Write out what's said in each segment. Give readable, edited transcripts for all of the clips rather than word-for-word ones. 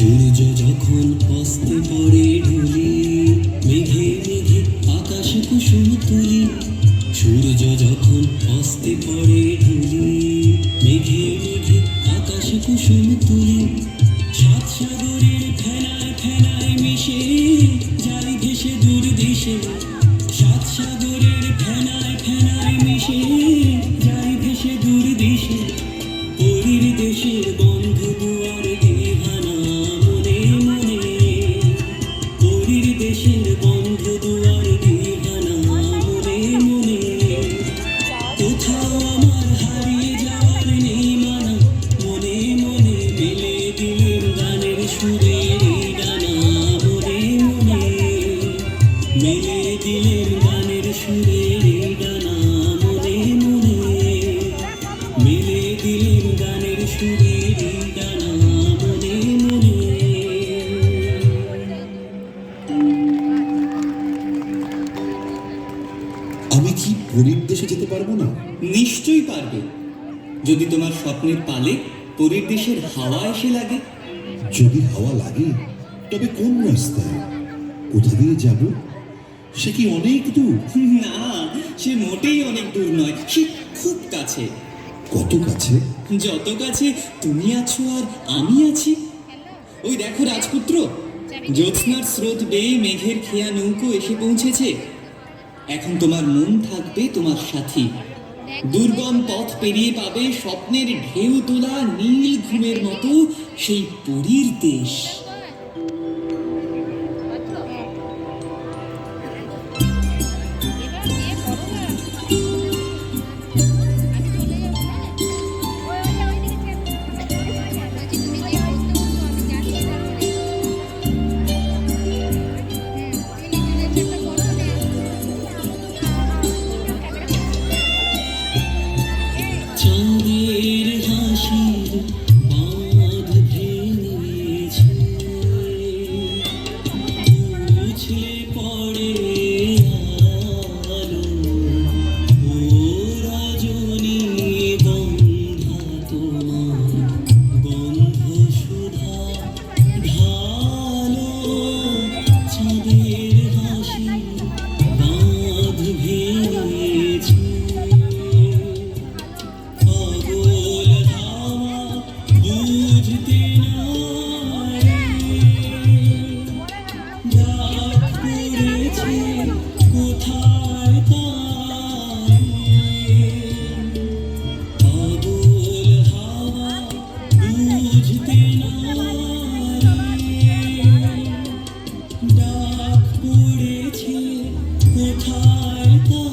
সূর্য যখন অস্তে পড়ে ঢুলি, মেঘে মেঘে আকাশে কুসুম তুলি। সূর্য যখন অস্তে পড়ে ঢুলি, মেঘে মেঘে আকাশে কুসুম তুলি। সাত সাগরের ফেনায় ফেনায় মিশে যাই ভেসে দূর দেশে। সাত সাগরের ফেনায় ফেনায় মিশে যাই ভেসে দূর দেশে। পরীর দেশের বন্ধু দুয়ার দিহানা মনে মনে। পরীর দেশের বন্ধু দুয়ার দিহানা মনে মনে। কোথাও আমার হারিয়ে যাওয়ার নেই মানা, মনে মনে মেলে দিলেন গানের সুরের ডানা মনে মনে। মেলে দিলেন গানের সুরের ডানা মনে মনে। মেলে দিলেন গানের সুরের ডানা মনে মনে। আমি কি পরীর দেশে যেতে পারবো না? নিশ্চয়ই পারবে, যদি তোমার স্বপ্নের পালে পরীর দেশের হাওয়া এসে লাগে। যদি হাওয়া লাগে তবে কোন রাস্তায়, কোথা দিয়ে যাব? সে কি অনেক দূর? না, সে মোটেই অনেক দূর নয়, সে খুব কাছে। কত কাছে? যত কাছে তুমি আছো আর আমি আছি। ওই দেখো রাজপুত্র, জ্যোৎস্নার স্রোত বেয়ে মেঘের খেয়া নৌকো এসে পৌঁছেছে। এখন তোমার মন থাকবে তোমার সাথী। দুর্গম পথ পেরিয়ে পাবে স্বপ্নের ঢেউ তোলা নীল ঘুমের মতো সেই পরীর দেশ। চাঁদের হাসির বাঁধ ভেঙেছে, মুছলে পড়ে আলো। ও রজনী গন্ধা তোমার, গন্ধ সুধা ঢালো। চাঁদের হাসির বাঁধ ভেঙেছে, পাগল হাওয়া বুঝতে না রে। ডাক পড়েছে কোথায় তাই। পাগল হাওয়া বুঝতে না রে। ডাক পড়েছে কোথায় তাই।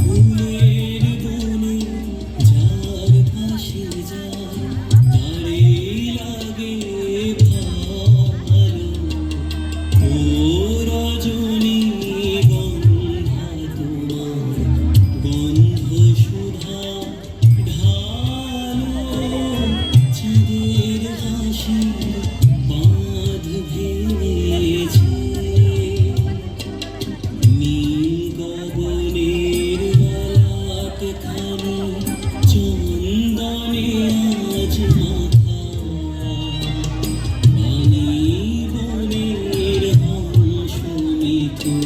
ফুলের বনে যার পাশে যায়, তারে লাগে ভালো। ও রজনী গন্ধা তোমার, গন্ধ সুধা ঢালো। চাঁদের হাসি বাঁধ ভেঙেছে, নীল গগনের ললাট খানি চন্দনে আজ মাখা। বাণী বনের হংস মিঠু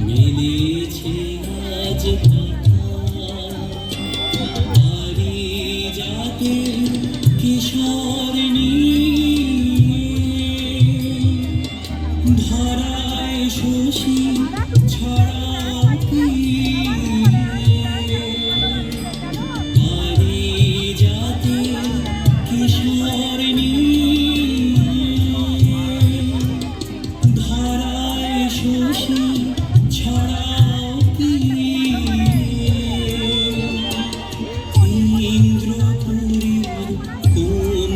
মেলেছে আজ পাখা। পারিজাতে কিশোর নিয়ে ধরায় শশী ছড়াও পিয়ে। পারিজাতে কিশোর নিয়ে ধরায় শশী ছড়াও পিয়ে। ইন্দ্রপুরীর কোন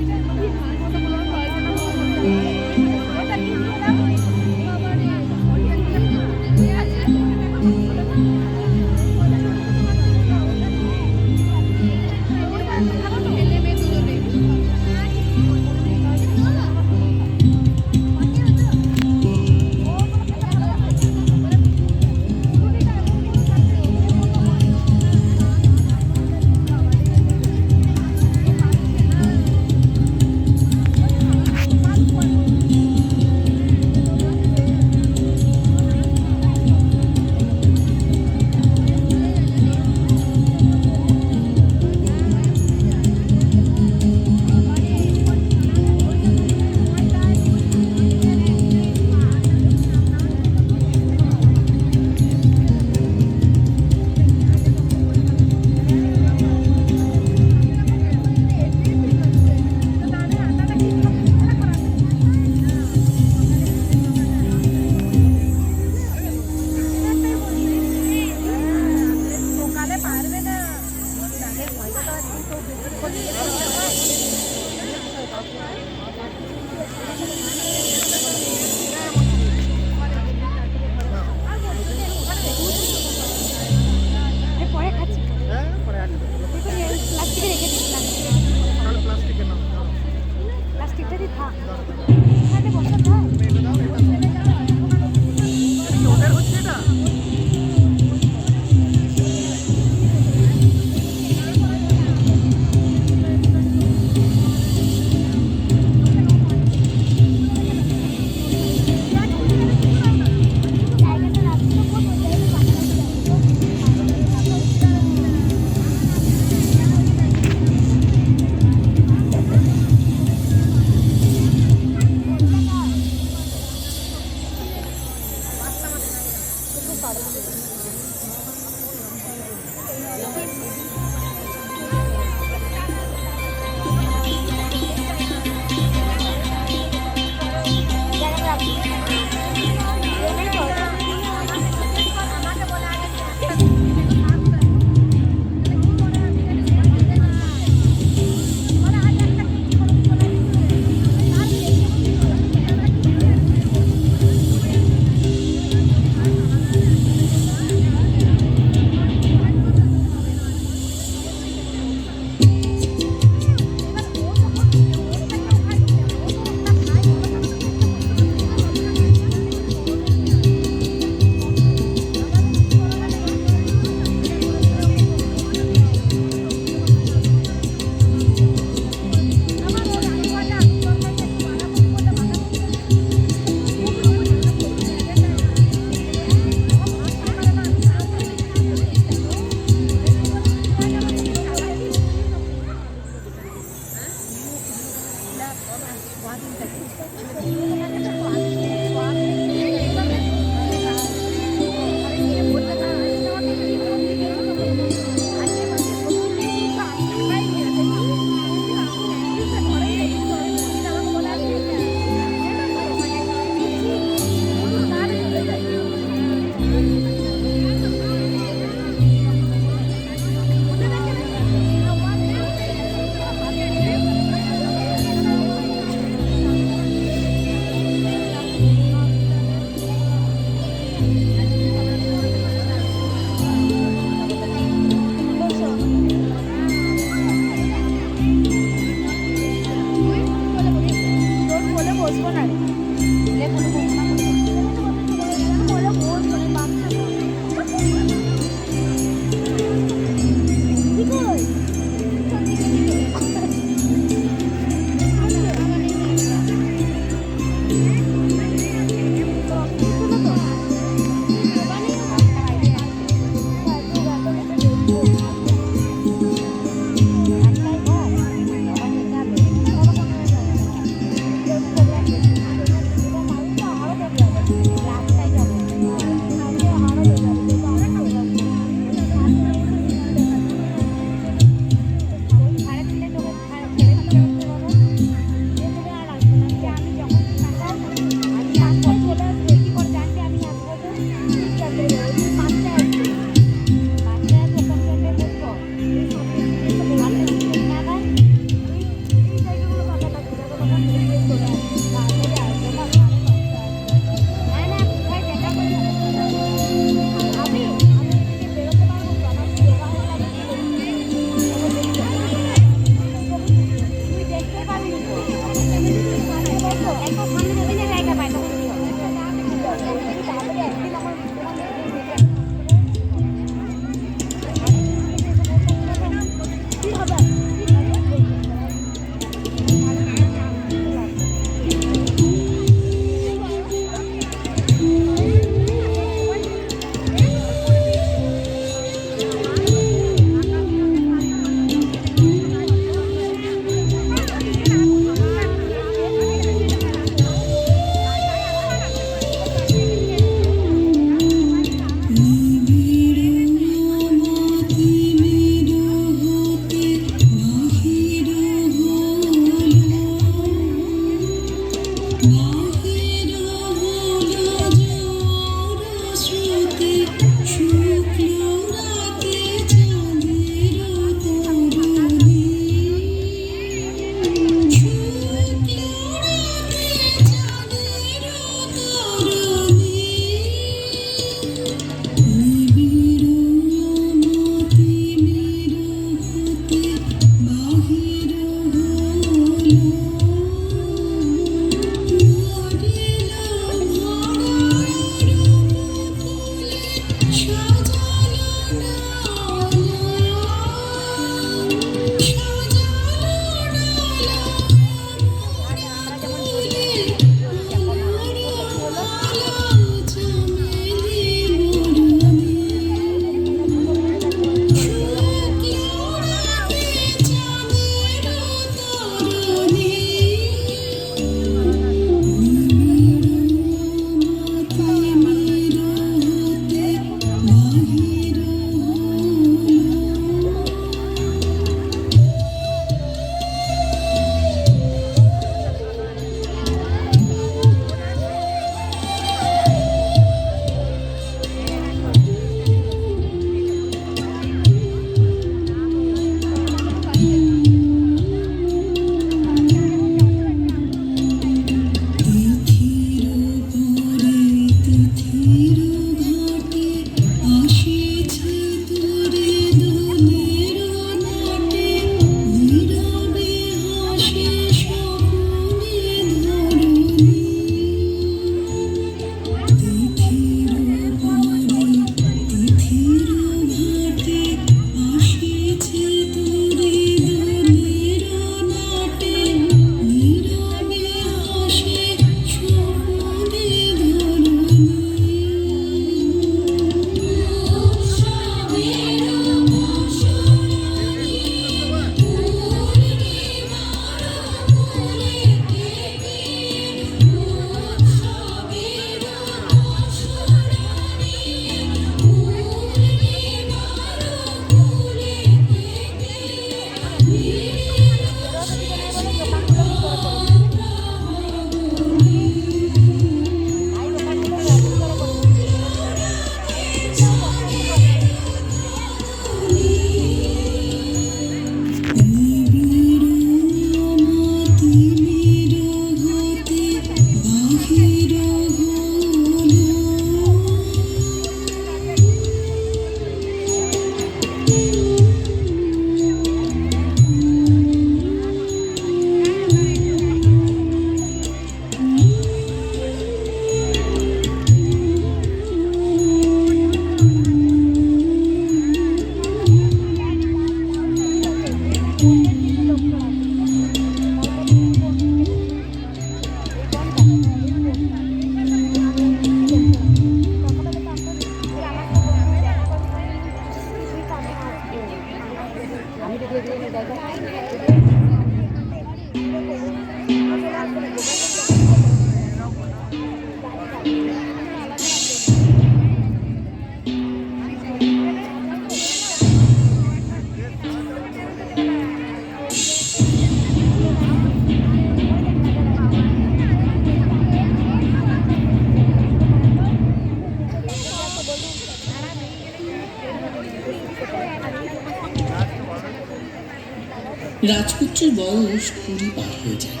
রাজপুত্রের বয়স 20 পার হয়ে যায়।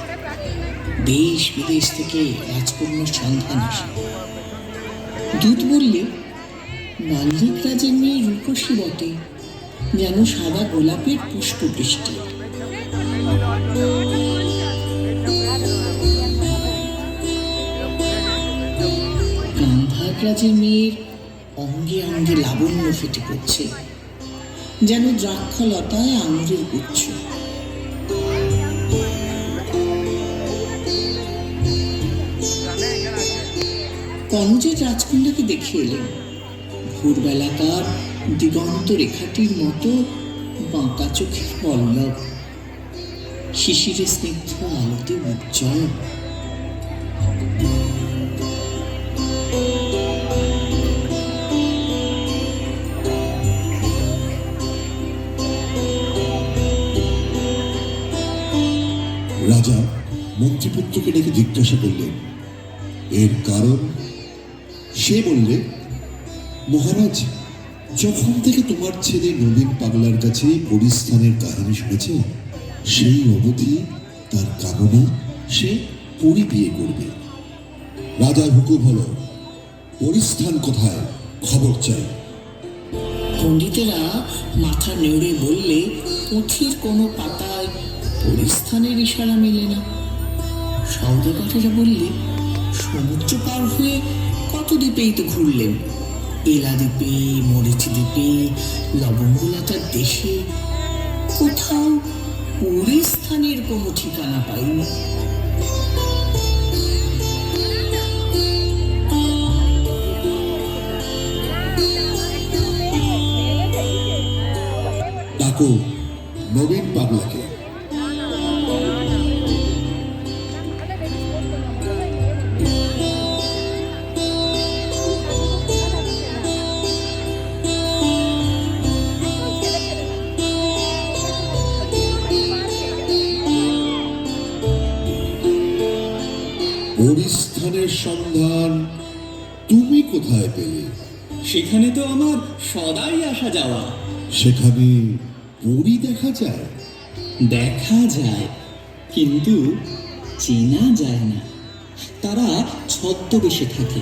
দেশ বিদেশ থেকে রাজকন্যার সন্ধান আসে। দূত বললে, মাল্লিক রাজের মেয়ে রূপসী বটে, যেন সাদা গোলাপের পুষ্পবৃষ্টি। গান্ধার রাজের মেয়ের অঙ্গে অঙ্গে লাবণ্য ফেটে পড়ছে, যেন দ্রাক্ষলতায় আঙুরের গুচ্ছ। কনজের রাজকন্যাকে দেখে এলেন। ভোরবেলাকার দিগন্ত রেখাটির মতো বাঁকা চোখের পল্লব, শিশিরে স্নিগ্ধ আলোতে উজ্জ্বল। রাজা মন্ত্রীপুত্রকে ডেকে জিজ্ঞাসা করলেন এর কারণ। সে বললে, মহারাজ, যখন থেকে তোমার ছেলে নবীন পাগলার কাছে পরিস্থানের কাহিনী শুনেছে, সেই অবধি তার কামনা সে পরি বিয়ে করবে। রাজার হুকুম হলো, পরিস্থান কোথায়, খবর চাই। পণ্ডিতেরা মাথা নেড়ে বললে, পুঁথির কোনো পাতায় পরিস্থানের ইশারা মেলে না। সওদাগরেরা বললে, সমুদ্র পার হয়ে কত দ্বীপেই তো ঘুরলেন, এলা দ্বীপে, মরিচি দ্বীপে, লবঙ্গলতার দেশে, কোথাও পরিস্থানের কোনো ঠিকানা পাইনি। ডাকো নবীন পাগলাকে। পরিস্থানের সন্ধান তুমি কোথায় পেলে? সেখানে তো আমার সদাই আসা যাওয়া। সেখানে পরি দেখা যায়? দেখা যায়, কিন্তু চেনা যায় না। তারা ছদ্মবেশে থাকে,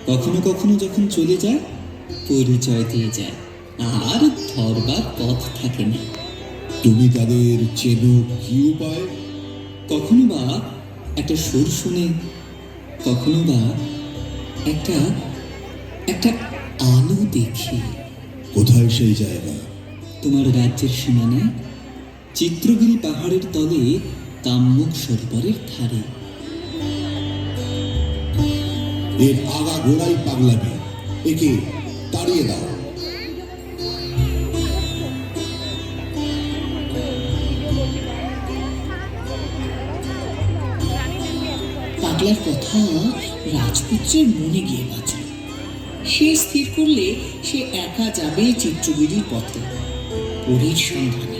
কখনো কখনো যখন চলে যায় পরিচয় দিয়ে যায়, আর ধরবার পথ থাকে না। তুমি তাদের চেনো কি উপায়? কখনো বা একটা সুর শুনে, কখনো বা একটা একটা আলো দেখে। কোথায় সেই জায়গা? তোমার রাজ্যের সীমানায়, চিত্রগিরি পাহাড়ের তলে, কাম্যক সরোবরের ধারে। এর আগা গোড়াই পাগলামি, একে তাড়িয়ে দাও। পাগলার কথা রাজপুত্রের মনে গিয়ে বাঁচে। সে স্থির করলে সে একা যাবে চিত্রগিরির পথে, পরীর সন্ধানে।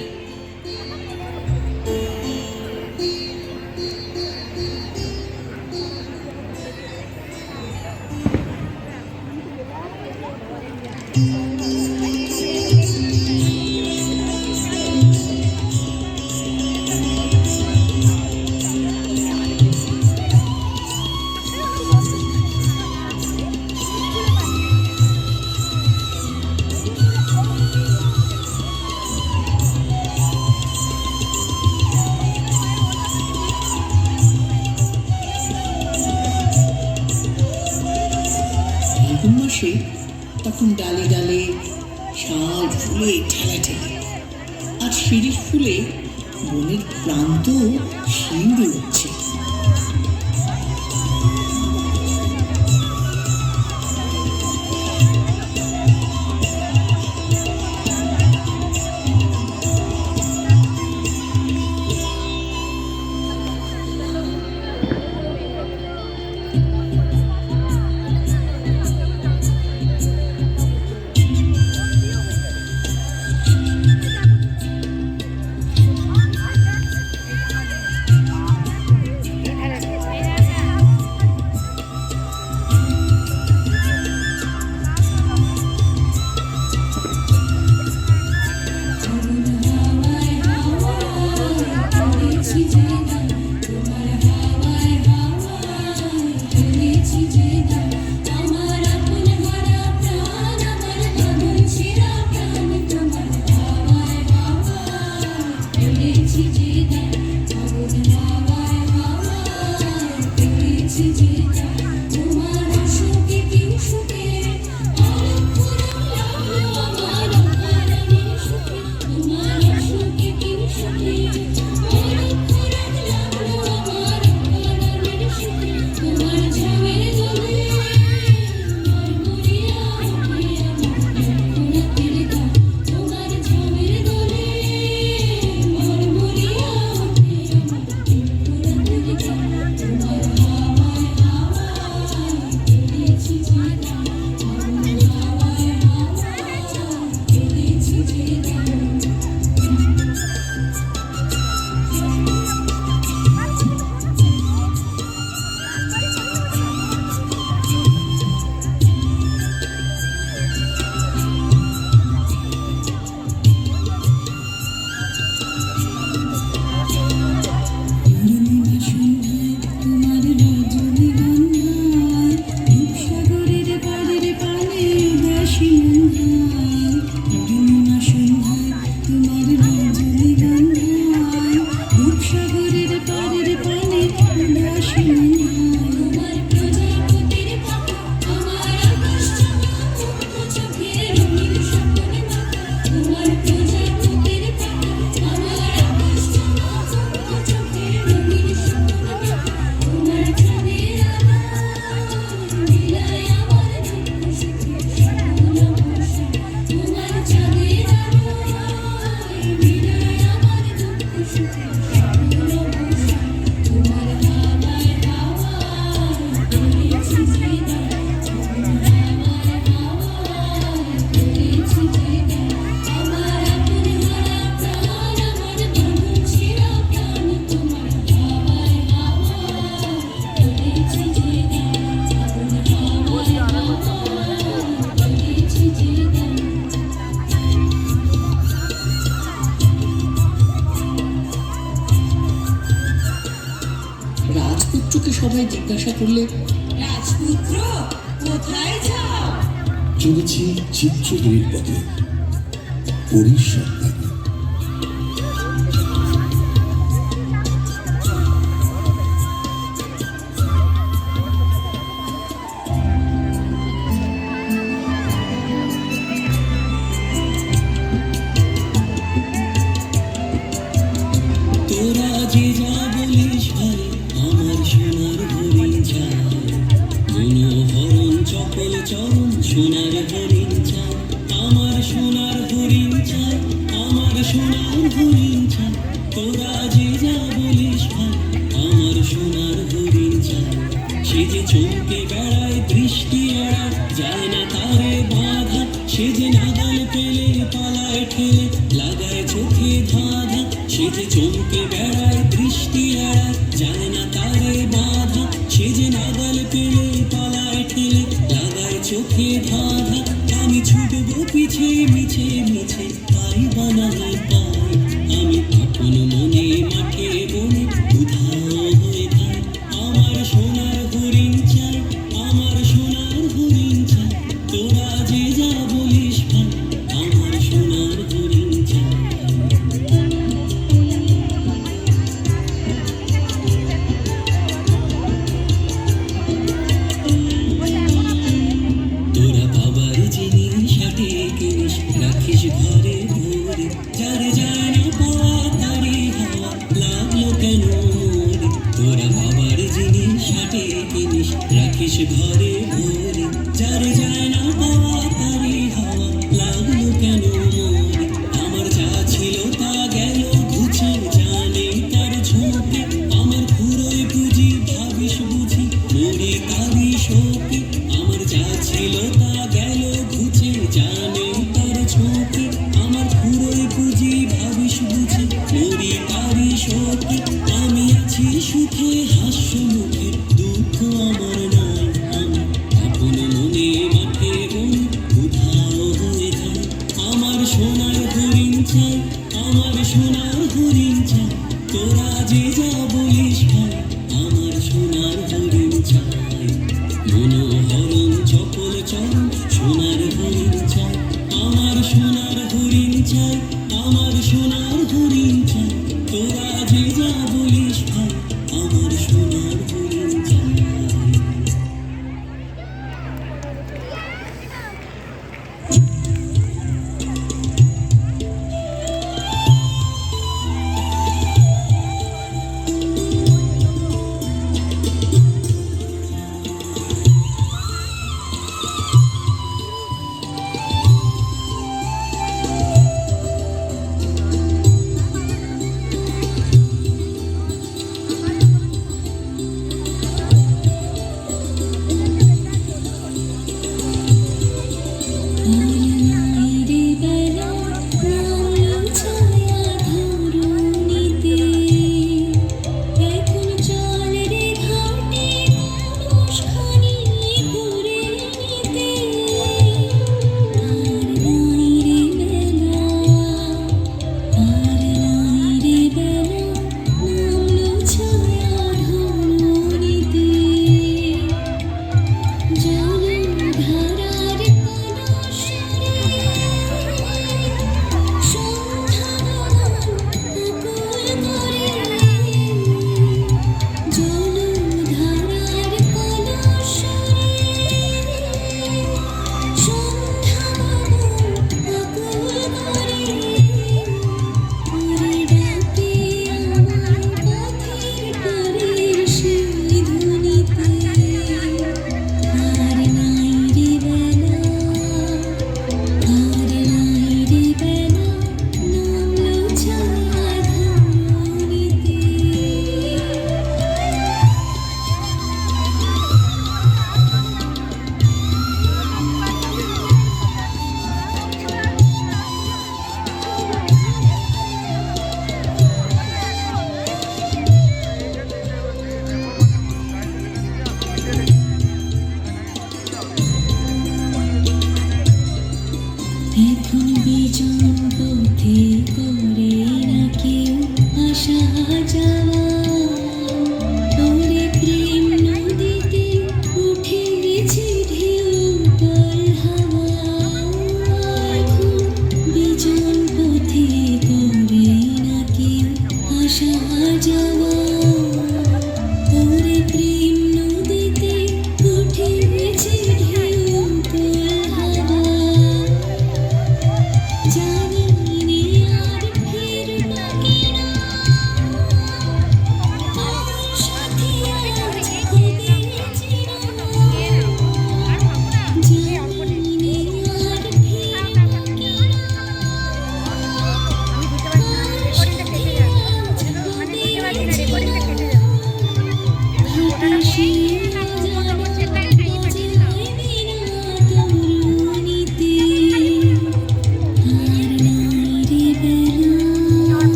মাসে তখন ডালে ডালে শাল ফুলে ঠেলা ঠেলে, আর শিরিষ ফুলে বনের প্রান্ত শিউরে উঠছে। হয় জিজ্ঞাসা করলে, রাজপুত্র কোথায় যাও? চলেছি চিত্রগিরির পথে, পরীর সন্ধানে। তোরা যে যা বলিস ভাই, আমার সোনার হরিণ চাই, মনোহরণ চপল চরণ সোনার হরিণ চাই, আমার সোনার হরিণ চাই, আমার সোনার হরিণ চাই। তোরা যে যা বলিস ভাই, আমার সোনার হরিণ চাই। সে যে চমকে বেড়ায়, দৃষ্টি এড়ায়, যায় না তারে বাধা। সে যে নাগাল পেলে পালায় ঠেলে, লাগায় চোখে ধাঁধা। সে যে চমকে বেড়ায়, দৃষ্টি এড়ায়, যায় না তারে বাধা। সে যে নাগাল পেলে পালায় ঠেলে, লাগায় চোখে ধাঁধা। আমি ছুটবো পিছে মিছে মিছে, পাই বানাই পাই। আমি আপন মনে মাঠে বনে উধাও হয়ে যাই। আমার সোনার হরিণ চাই, আমার সোনার হরিণ চাই। তোরা যে যা বলিস ভাই, আমার সোনার হরিণ চাই। তোরা বাবার জিনিস হাটে কিনিস, রাখিস ঘরে ভরে। যারে যায় না পাওয়া তারে হাওয়া, লাগলো কেন মরে? তোরা বাবার জিনিস হাটে কিনিস, রাখিস ঘরে ভরে। যারে যায় না পাওয়া তারে হাওয়া, লাগলো কেন মরে? আমার যা ছিল তা গেল ঘুচে, জানে তার ঝোঁকে। আমার ফুরোয় পুঁজি ভাবিস বুঝি, মরি তারি শোকে। আমার যা ছিল তা গেল ঘুচে, জানে তার ঝোঁকে। আমার ফুরোয় পুঁজি ভাবিস বুঝি, মরি তারি শোকে। আমি আছি সুখে হাস্য মুখে, দুঃখ আমার নাই। আমি আপন মনে মাঠে বনে উধাও হয়ে যাই। আমার সোনার হরিণ চাই, আমার সোনার হরিণ চাই। তোরা যে যা বলিস ভাই, আমার সোনার হরিণ চাই। মনোহরণ চপল চরণ সোনার হরিণ চাই, আমার সোনার হরিণ চাই, আমার সোনার হরিণ চাই। তোরা যে যা বলিস ভাই, আমার সোনার হরিণ চাই।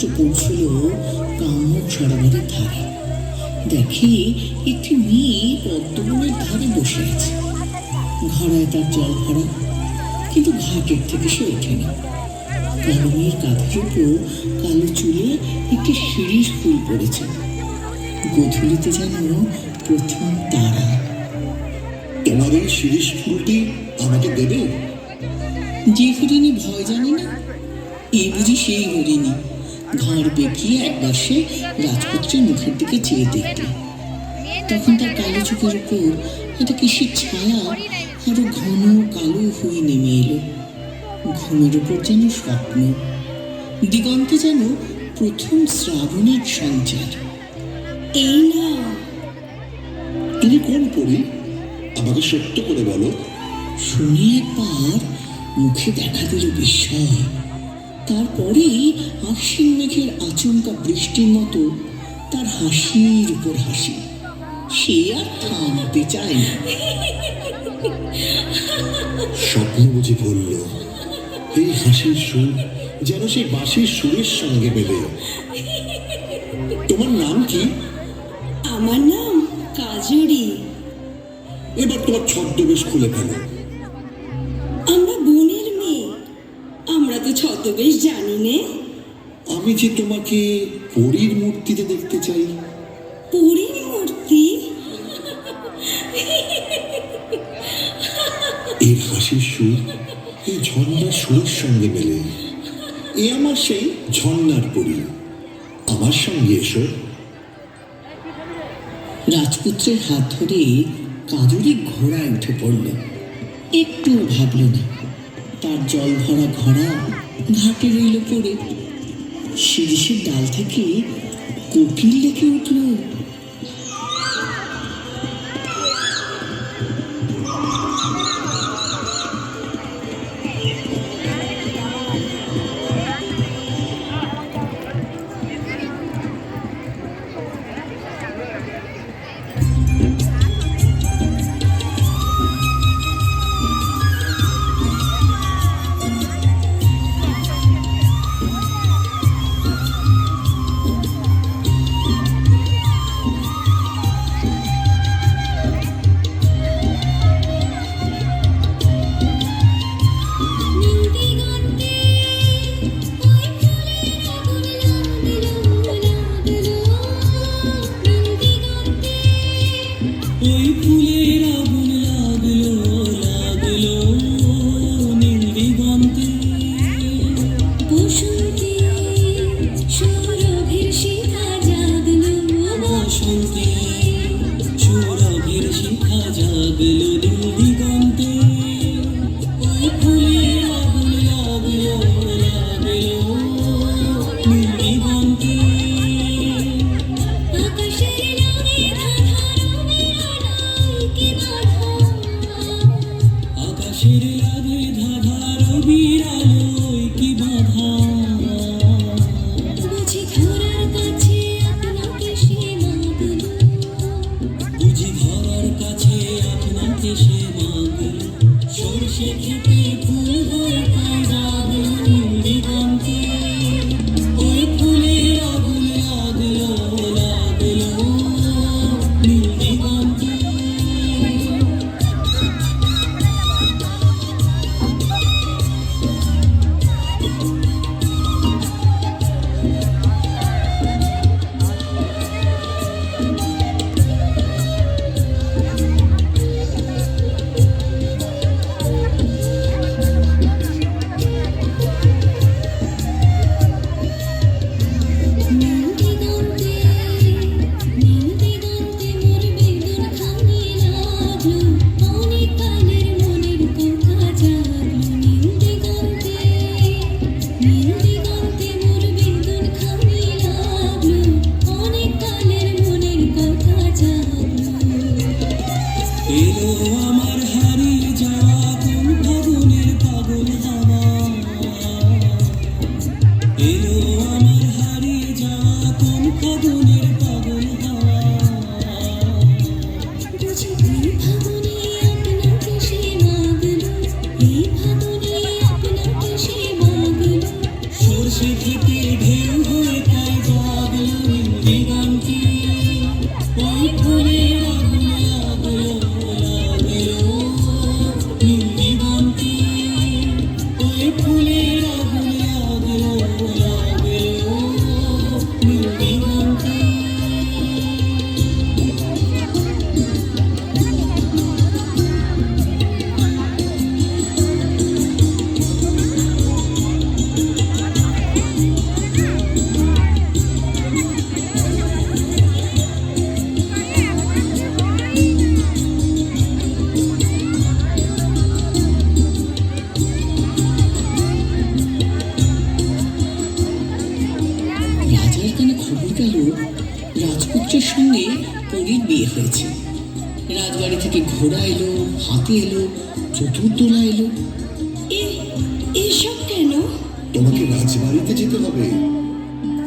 মাত্র পৌঁছল কামরূপ সরোবরের ধারে, দেখে একটি মেয়ে পদ্মবনের ধারে বসে আছে। ঘড়ায় তার জল ভরা, কিন্তু ঘাটের থেকে সে ওঠেনি। কালো মেয়ের কাঁধের উপর কালো চুলে একটি শিরিষ ফুল পড়েছে। গোধূলিতে যেন প্রথম তারা। তোমার এই শিরিষ ফুলটি আমাকে দেবে? যে হরিণী ভয় জানে না, এই বুঝি সেই হরিণী। ঘাড় বেঁকিয়ে একবার সে রাজপুত্রের মুখের দিকে চেয়ে দেখল। তখন তার কালো চোখের উপর একটা কিসের ছায়া আরো ঘন কালো হয়ে নেমে এলো। ঘুমের উপর যেন স্বপ্ন, দিগন্তে যেন প্রথম শ্রাবণের সঞ্চার। এই না, তুমি কোন পড়ি? আমাকে সত্য করে বলো। শুনে একবার মুখে দেখা দিল বিস্ময়। তারপরেই আশ্বিন মেঘের আচমকা বৃষ্টির মতো তার হাসির উপর হাসি। সে আর থামতে চায় না। স্বপ্ন বুঝি বলল। এই হাসির সুর যেন সেই বাঁশির সুরের সঙ্গে মেলে। তোমার নাম কি? আমার নাম কাজরি। এবার তোমার ছদ্মবেশ খুলে ফেলো। আমরা বোনের মেয়ে, আমরা তো ছদ্মবেশ জানি নে। আমি যে তোমাকে পরীর মূর্তিতে দেখতে চাই। পরীর মূর্তি? এর হাসির সুর এই ঝর্ণার সুরের সঙ্গে মেলে। এ আমার সেই ঝর্ণার পরী। আমার সঙ্গে এসো। রাজপুত্রের হাত ধরে কাজরি ঘোড়ায় উঠে পড়ল। একটু ভাবল না। তার জল ভরা ঘোড়া ঘাটে রইল পড়ে। শিরিষের ডাল থেকে কোকিল ডেকে উঠল। ওই ফুলের আগুন লাগলো লাগলো নীল দিগন্তে। বসন্তে সৌরভের শিখা জাগলো। বসন্তে সৌরভের শিখা জাগলো নীল দিগন্তে। ওই ফুলের আগুন লাগলো লাগলো নীল দিগন্তে। আকাশের রঙে ধাঁধানো বিড়ানায় কি বাধা। আকাশের আগে ধাঁধার বিড়ালোয় কি বাধা। বুঝি ধরার কাছে আপনাকে সে মাগলো। বুঝি ধরার কাছে আপনাকে সে মাগল। সরষে খেতে ফুল হয়ে পায় জাগলো নীল দিগন্তে। ওই ফুলের আগুন লাগলো লাগলো নীল দিগন্তে। নীল দিগন্তে নীল দিগন্তে মোর বেদন খানি লাগলো। অনেক কালের মনের কথা জাগলো। নীল দিগন্তে মোর বেদন খানি লাগলো। অনেক কালের মনের কথা জাগলো। এলো আমার হারিয়ে যাওয়া কোন ফাগুনের পাগল হাওয়া। এলো আমার হারিয়ে যাওয়া কোন ফাগুনের পাগল হাওয়া। বুঝি এই ফাগুনে আপনাকে সে মাগলো। এই ফাগুনে আপনাকে সে মাগলো। সরষে খেতে ঢেউ হয়ে ফুলের আগুনে আগলো লাগলো নীল দিগন্তে। রাজার কানে খবর গেল রাজপুত্রের সঙ্গে পরীর বিয়ে হয়েছে। রাজবাড়ি থেকে ঘোড়া এলো, হাতি এলো, চতুর্দোলা এলো। এসব কেন? তোমাকে রাজবাড়িতে যেতে হবে।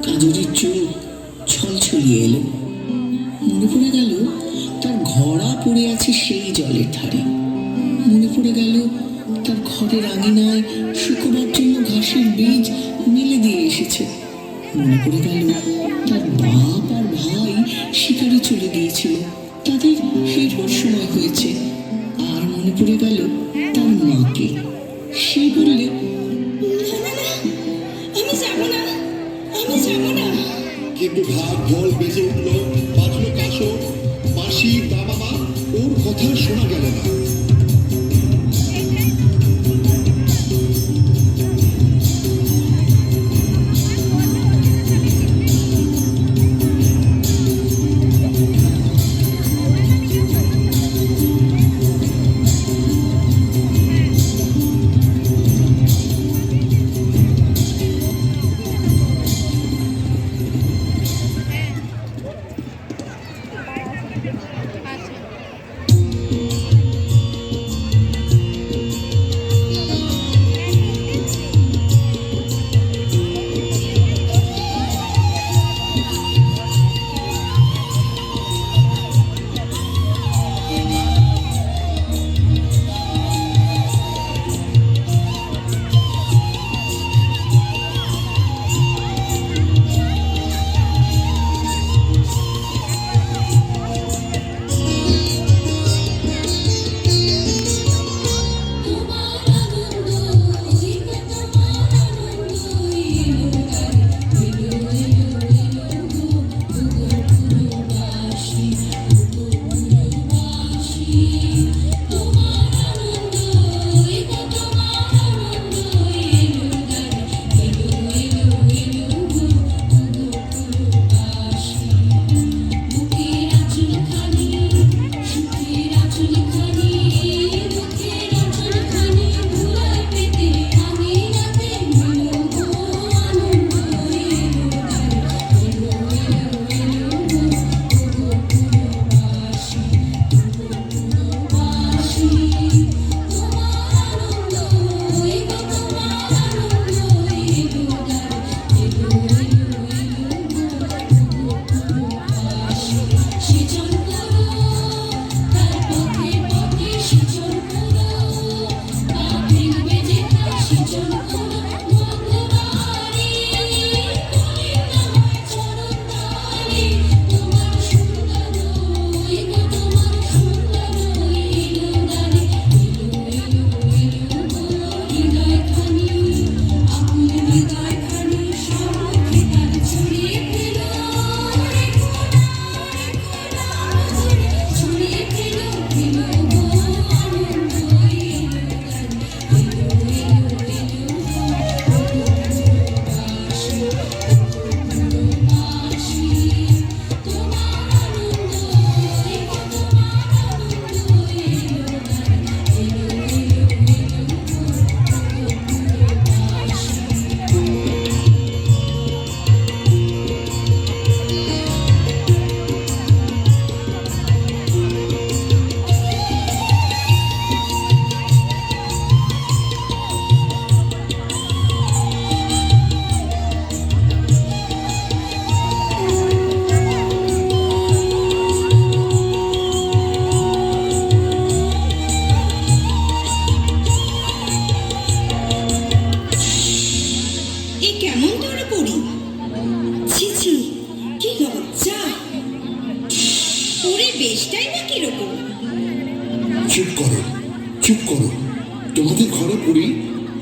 কাজরির চোখ ছলছলিয়ে এলো। মনে পড়ে গেল তার ঘোড়া পড়ে আছে সেই জলের ধারে। মনে পড়ে গেল তার ঘরের আঙিনায় শুকোবার জন্য ঘাসের বীজ মেলে দিয়ে এসেছে। মনে পড়ে গেল তার বাপ আর ভাই শিকারে চলে গিয়েছিল, তাদের ফেরার সময় হয়েছে। আর মনে পড়ে গেল তার মাকে। সে বললে, আমি যাব না, আমি যাব না। কিন্তু ঢাক ঢোল বেজে উঠল, বাজলো কাসর, বাঁশি, দাবাবা, ওর কথা শোনা গেল না।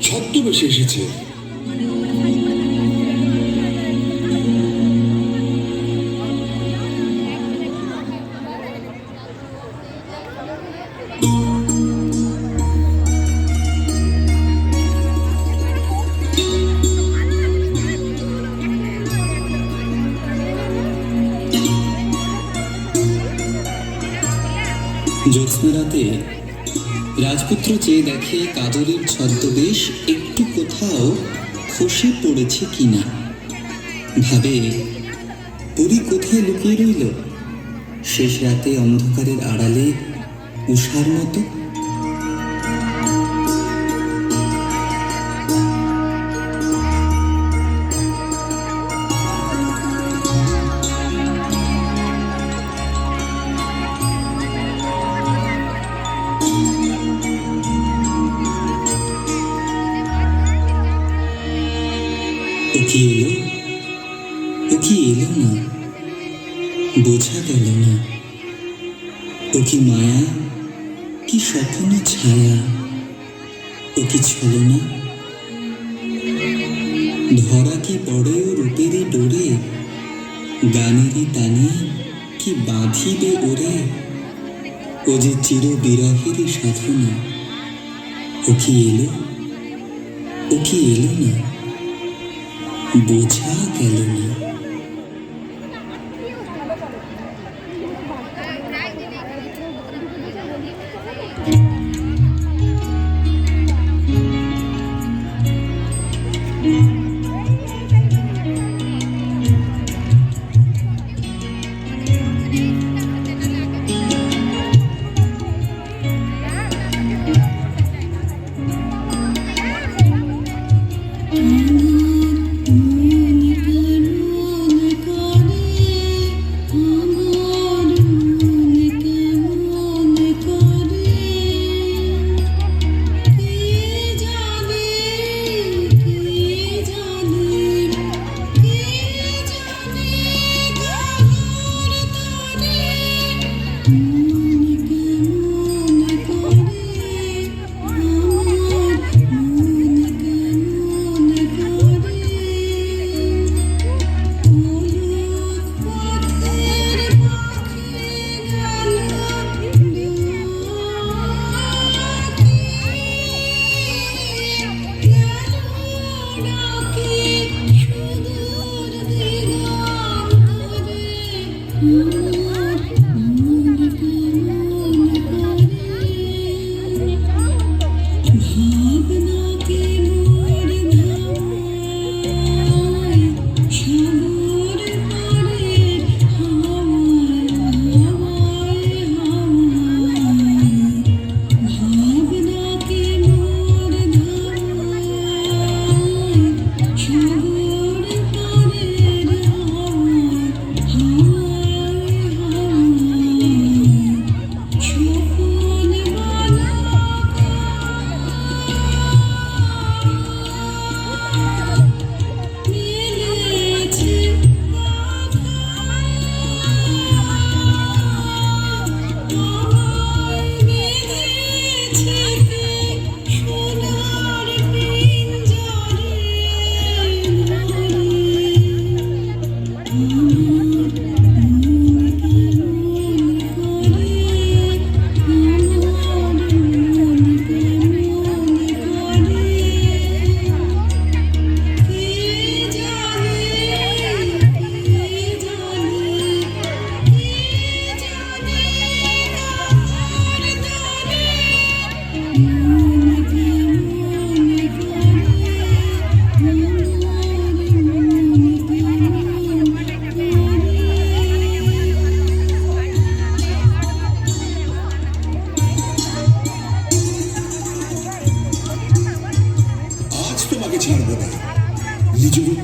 ছদ্মবেশে এসেছে। জ্যোৎস্না রাতে রাজপুত্র চেয়ে দেখে কাজলের ছদ্মবেশ একটু কোথাও খসে পড়েছে কিনা। ভাবে পরী কোথায় লুকিয়ে রইল শেষ রাতে অন্ধকারের আড়ালে উষার মতো। ও কি এলো না, বোঝা গেল না। ও কি মায়া, কি স্বপ্ন ছায়া, ও কি ছলনা। ধরা কি পড়ে ও রূপেরই ডোরে, গানেরই টানে কি বাঁধিবে ওরে। ও যে চির বিরহেরই সাধনা। ও কি এলো না, বোঝা গেল না।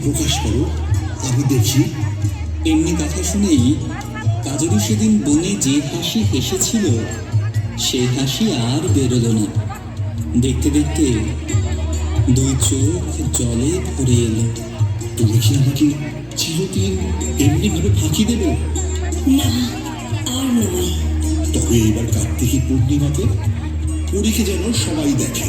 প্রকাশ করো, আমি দেখি। এমনি কথা শুনেই কাজরি সেদিন বনে যে হাসি হেসেছিল সেই হাসি আর বেরোলো না। দেখতে দেখতে দুই চোখ জলে ভরে এলো। তুমি কি আমাকে চিরদিন এমনি ভাবে ফাঁকি দেবে? না, আর নয়। তবে এবার কার্তিকী পূর্ণিমাতে পরীকে যেন সবাই দেখে।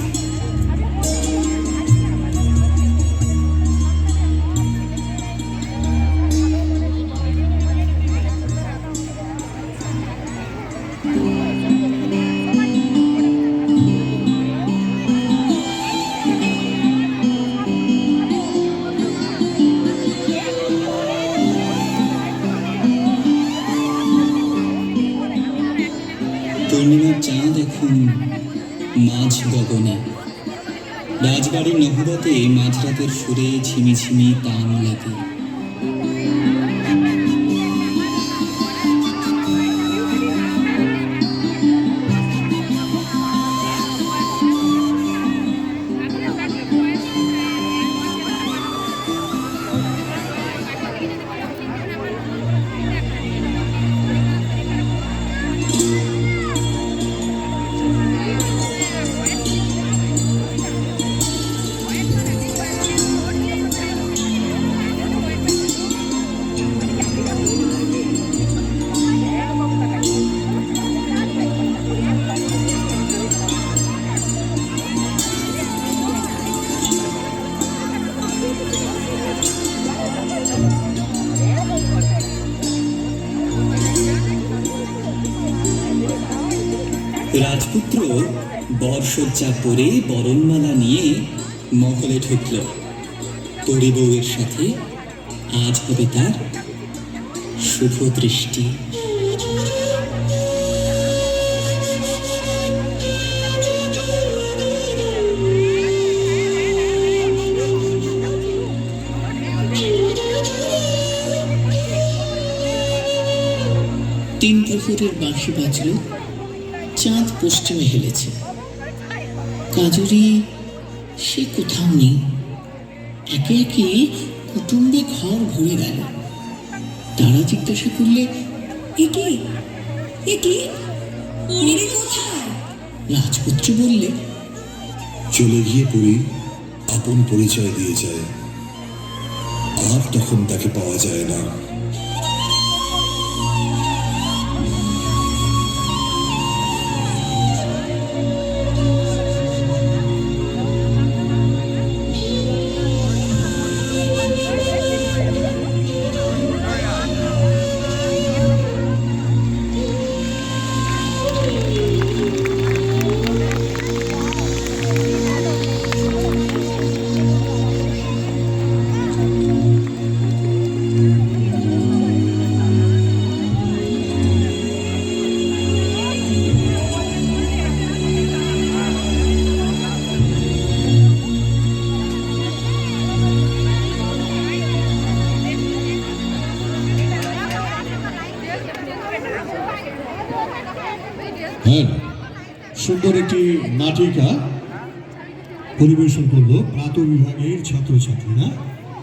গগনে। রাজবাড়ির নহবতে মাঝরাতের সুরে ঝিমিঝিমি তান লাগে। রাজপুত্র বরসজ্জা পরে বরণমালা নিয়ে মহলে ঢুকল। পরি বউয়ের সাথে আজ হবে তার শুভ দৃষ্টি। তিন প্রহরের বাঁশি বাজল, চাঁদ পশ্চিমে হেলেছে। কাজরি সে কোথাও নেই। একে একে কুটুম্বে ঘর ভরে গেল। তারা জিজ্ঞাসা করলে, একে একে পরি কোথায়? রাজপুত্র বললে, চলে গিয়ে পরি আপন পরিচয় দিয়ে যায়, আর তখন তাকে পাওয়া যায় না। হ্যাঁ, সুন্দর একটি নাটিকা পরিবেশন করলো প্রাত বিভাগের ছাত্রছাত্রীরা।